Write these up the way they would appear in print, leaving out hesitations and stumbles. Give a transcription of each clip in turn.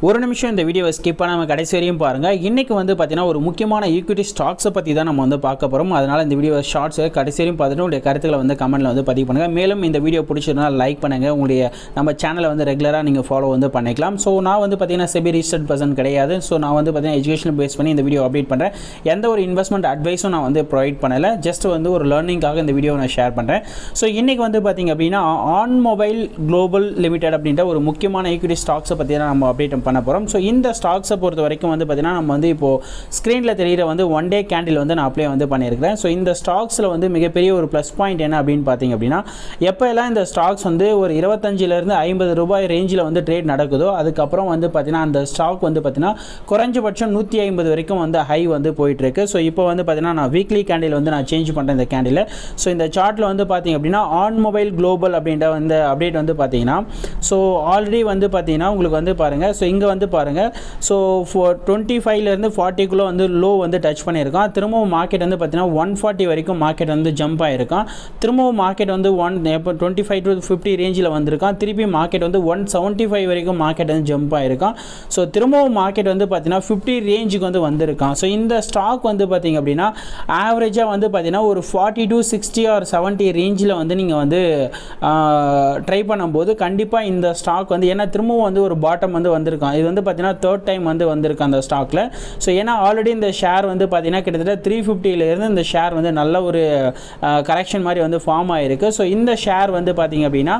ஒரு நிமிஷம் இந்த வீடியோவை ஸ்கிப் பண்ணாமல் கடைசி வரையும் பாருங்கள். இன்றைக்கி வந்து பார்த்தீங்கன்னா ஒரு முக்கியமான ஈக்விட்டி ஸ்டாக்ஸை பற்றி தான் நம்ம வந்து பார்க்க போகிறோம். அதனால் இந்த வீடியோ ஷார்ட்ஸை கடைசி வரையும் பார்த்துட்டு உங்களுடைய கருத்துக்களை வந்து கமெண்ட்டில் வந்து பதிவு பண்ணுங்கள். மேலும் இந்த வீடியோ பிடிச்சிருந்தால் லைக் பண்ணுங்கள். உங்களுடைய நம்ம சேனலை வந்து ரெகுலராக நீங்கள் ஃபாலோ வந்து பண்ணிக்கலாம். ஸோ நான் வந்து பார்த்தீங்கன்னா செபி ரிஜிஸ்டர்ட் பர்சன் கிடையாது. ஸோ நான் வந்து பார்த்தீங்கன்னா எஜுகேஷன் பேஸ் பண்ணி இந்த வீடியோ அப்டேட் பண்ணுறேன். எந்த ஒரு இன்வெஸ்ட்மெண்ட் அட்வைஸும் நான் வந்து ப்ரொவைட் பண்ணலை. ஜஸ்ட் வந்து ஒரு லேர்னிங்காக இந்த வீடியோவை நான் ஷேர் பண்ணுறேன். ஸோ இன்றைக்கி வந்து பார்த்திங்க அப்படின்னா ஆன் மொபைல் குளோபல் லிமிடெட் அப்படின்ற ஒரு முக்கியமான ஈக்விட்டி ஸ்டாக்ஸை பற்றி தான் நம்ம அப்டேட் பண்ண போகிறோம். ஸோ இந்த ஸ்டாக்ஸை பொறுத்த வரைக்கும் வந்து பார்த்திங்கன்னா நம்ம வந்து இப்போது ஸ்க்ரீனில் தெரிகிற வந்து ஒன் டே கேண்டில் வந்து நான் அப்ளை வந்து பண்ணியிருக்கிறேன். ஸோ இந்த ஸ்டாக்ஸில் வந்து மிகப்பெரிய ஒரு ப்ளஸ் பாயிண்ட் என்ன அப்படின்னு பார்த்தீங்க அப்படின்னா, எப்போ எல்லாம் இந்த ஸ்டாக்ஸ் வந்து ஒரு 25லேருந்து 50 ரூபாய் ரேஞ்சில் வந்து ட்ரேட் நடக்குதோ அதுக்கப்புறம் வந்து பார்த்திங்கன்னா அந்த ஸ்டாக் வந்து பார்த்திங்கன்னா குறைஞ்சபட்சம் 150 வரைக்கும் வந்து ஹை வந்து போயிட்டுருக்கு. ஸோ இப்போ வந்து பார்த்திங்கன்னா நான் வீக்லி கேண்டில் வந்து நான் சேஞ்ச் பண்ணுறேன் இந்த கேண்டில். ஸோ இந்த சார்ட்டில் வந்து பார்த்திங்க அப்படின்னா ஆன் மொபைல் குளோபல் அப்படின்ற வந்து அப்டேட் வந்து பார்த்திங்கன்னா, ஸோ ஆல்ரெடி வந்து பார்த்திங்கன்னா உங்களுக்கு வந்து பாருங்கள். ஸோ இங்கே வந்து பாருங்கள். ஸோ 25லேருந்து 40க்குள்ளே வந்து லோ வந்து டச் பண்ணியிருக்கான். திரும்பவும் மார்க்கெட் வந்து பார்த்தீங்கன்னா 140 வரைக்கும் மார்க்கெட் வந்து ஜம்ப் ஆகிருக்கான். திரும்பவும் மார்க்கெட் வந்து 25 to 50 ரேஞ்சில் வந்திருக்கான். திருப்பி மார்க்கெட் வந்து 175 வரைக்கும் மார்க்கெட் வந்து ஜம்ப் ஆகிருக்கான். ஸோ திரும்பவும் மார்க்கெட் வந்து பார்த்தீங்கன்னா 50 ரேஞ்சுக்கு வந்து வந்திருக்கான். ஸோ இந்த ஸ்டாக் வந்து பார்த்திங்க அப்படின்னா ஆவரேஜாக வந்து பார்த்தீங்கன்னா ஒரு 40 to 60 or 70 ரேஞ்சில் வந்து நீங்கள் வந்து ட்ரை பண்ணும்போது கண்டிப்பாக இந்த ஸ்டாக் வந்து ஏன்னா திரும்பவும் வந்து ஒரு பாட்டம் வந்து வந்திருக்கான். இது வந்து பார்த்தீங்கன்னா தேர்ட் டைம் வந்து வந்திருக்கு அந்த ஸ்டாக்கில். ஸோ ஏன்னா ஆல்ரெடி இந்த ஷேர் வந்து பார்த்தீங்கன்னா கிட்டத்தட்ட 350லேருந்து இந்த ஷேர் வந்து நல்ல ஒரு கரெக்ஷன் மாதிரி வந்து ஃபார்ம் ஆகிருக்கு. ஸோ இந்த ஷேர் வந்து பார்த்திங்க அப்படின்னா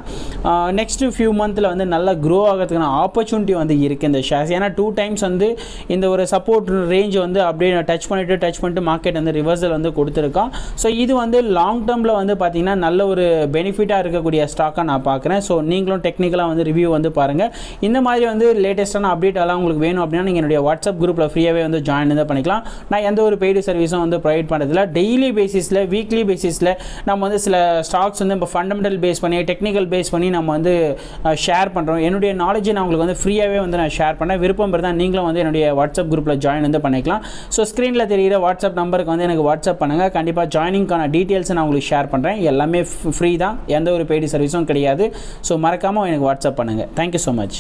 நெக்ஸ்ட் ஃபியூ மந்தில் வந்து நல்லா க்ரோ ஆகிறதுக்கான ஆப்பர்ச்சுனிட்டி வந்து இருக்குது இந்த ஷேர்ஸ். ஏன்னா 2 டைம்ஸ் வந்து இந்த ஒரு சப்போர்ட் ரேஞ்ச் வந்து அப்படியே டச் பண்ணிட்டு மார்க்கெட் வந்து ரிவர்சல் வந்து கொடுத்துருக்கான். ஸோ இது வந்து லாங் டேர்மில் வந்து பார்த்திங்கன்னா நல்ல ஒரு பெனிஃபிட்டாக இருக்கக்கூடிய ஸ்டாக்காக நான் பார்க்குறேன். ஸோ நீங்களும் டெக்னிக்கலாக வந்து ரிவ்யூ வந்து பாருங்கள். இந்த மாதிரி வந்து லேட்டஸ்ட்டான அப்டேட் எல்லாம் உங்களுக்கு வேணும் அப்படின்னா நீங்கள் என்னுடைய வாட்ஸ்அப் குரூப்பில் ஃப்ரீயாகவே வந்து ஜாயின் வந்து பண்ணிக்கலாம். நான் எந்த ஒரு பெய்டு சர்வீஸும் வந்து ப்ரொவைட் பண்ணுறதில்ல. டெய்லி பேசிஸில் வீக்லி பேசிஸில் நம்ம வந்து சில ஸ்டாக்ஸ் வந்து இப்போ ஃபண்டமெண்டல் பேஸ் பண்ணி டெக்னிக்கல் பேஸ் பண்ணி நம்ம வந்து ஷேர் பண்ணுறோம். என்னுடைய நாலேஜை நான் உங்களுக்கு வந்து ஃப்ரீயாகவே வந்து நான் ஷேர் பண்ணேன். விருப்பம் இருந்தால் நீங்களும் வந்து என்னுடைய வாட்ஸ்அப் குரூப்பில் ஜாயின் வந்து பண்ணிக்கலாம். ஸோ ஸ்க்ரீனில் தெரிகிற வாட்ஸ்அப் நம்பருக்கு வந்து எனக்கு வாட்ஸ்அப் பண்ணுங்கள். கண்டிப்பாக ஜாயினிங்கான டீட்டெயில்ஸை நான் உங்களுக்கு ஷேர் பண்ணுறேன். எல்லாமே ஃப்ரீ தான், எந்த ஒரு பெய்டு சர்வீஸும் கிடையாது. ஸோ மறக்காமல் எனக்கு வாட்ஸ்அப் பண்ணுங்கள். Thank you so much.